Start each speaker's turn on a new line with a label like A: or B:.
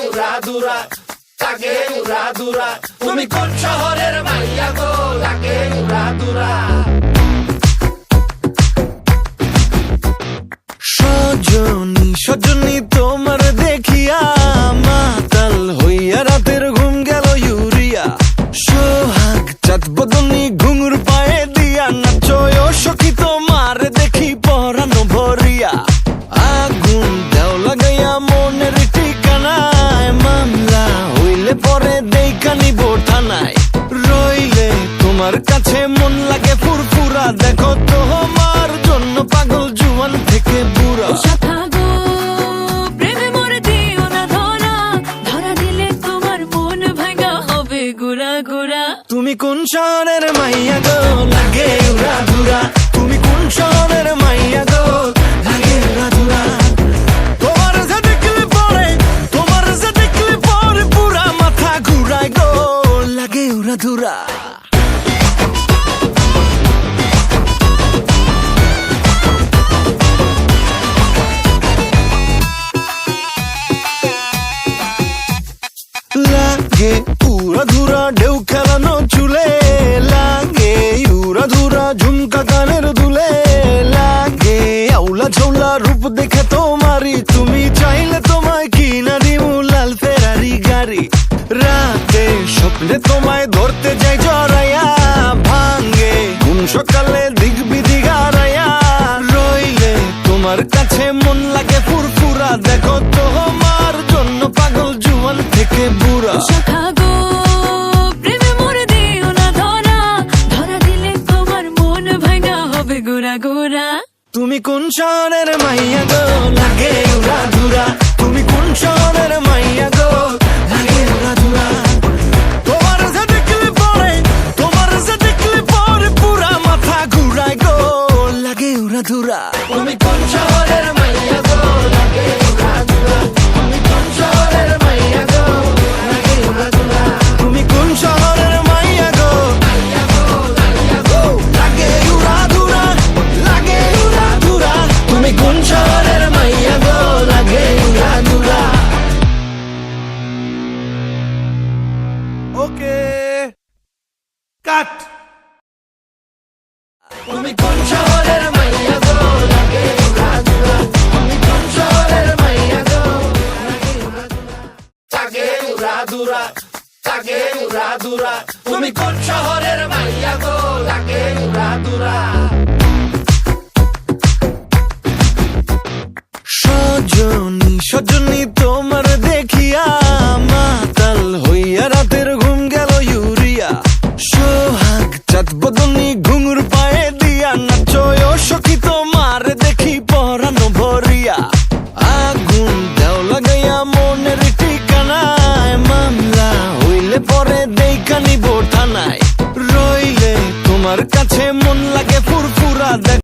A: উড়াদুরা, লাগে উড়াদুরা। তুমি কোন শহরের মাইয়া গো, লাগে উড়াদুরা।
B: সজনী সজনী তোমার দেখিয়া মাতাল হইয়া রাতের ঘুম গেল ইউরিয়া। সোহাগ চাঁদ বদনী ঘুঙুর পায়ে দিয়া নাচয় সখী তোমার দেখি পরানো ভরিয়া। আগুন দেও লাগাইয়া মনের ঠিকানায়, মামলা হইলে পরে দেইকা নিব থানায়। রইলে তোমার কাছে মন লাগে ফুরফুরা, দেখো তোমার জন্য পাগল জুয়ান থেকে বুড়া।
C: শাখা গো প্রেমে মরে দিও না ধরা, ধরা দিলে তোমার মন ভাঙা হবে গুড়া গুড়া।
B: তুমি কোন শহরের মাইয়া গো, লাগে উড়াধুরা। তুমি কোন শহরের মাইয়া গো, লাগে উড়াধুরা। তোমার যে দেখলে পরে, তোমার যে দেখলে পরে পুরা মাথা ঘুরায় গো, লাগে উড়াধুরা। লাগে উড়াধুরা ঢেউ খেলানো চুলে, লাগে উড়াধুরা ঝুমকা কানের দুলে, লাগে আউলা ঝৌলা রূপ দেখে তোমারি, তুমি চাইলে তোমায় কিনা দিমু লাল ফেরারি গাড়ি। রাতে স্বপ্নে তোমায় ধরতে যাই জড়াইয়া, ভাঙ্গে ঘুম সকালে দিক বিদিক হারাইয়া। রইলে তোমার কাছে মন লাগে ফুরফুরা, দেখো তোমার জন্য পাগল জুয়ান থেকে বুড়া।
C: শাখা গো প্রেমে মরে দিও না ধরা, ধরা দিলে তোমার মন ভাঙা হবে গুড়া গুড়া।
B: তুমি কোন শহরের মাইয়া গো, লাগে উড়াধুরা। তুমি কোন শহরের মাইয়া গো, লাগে উড়াধুরা। তোমার যে দেখলে পরে, তোমার যে দেখলে পরে পুরা মাথা ঘুরায় গো, লাগে উড়াধুরা।
A: তুমি কোন শহরের মাইয়া গো, লাগে উড়াদুরা। তুমি কোন শহরের মাইয়া গো, লাগে উড়াদুরা।
B: তুমি কোন শহরের মাইয়া গো,
A: মাইয়া গো, মাইয়া গো,
B: লাগে উড়াধুরা, লাগে উড়াধুরা।
A: তুমি কোন শহরের মাইয়া গো, লাগে উড়াদুরা।
B: ওকে কাট।
A: তুমি কোন শহরের মাইয়া গো, লাগে উড়াদুরা। তুমি কোন শহরের মাইয়া গো, লাগে উড়াদুরা। লাগে উড়াদুরা, লাগে উড়াদুরা। তুমি কোন শহরের মাইয়া গো, লাগে উড়াদুরা।
B: সজনী সজনী তোমার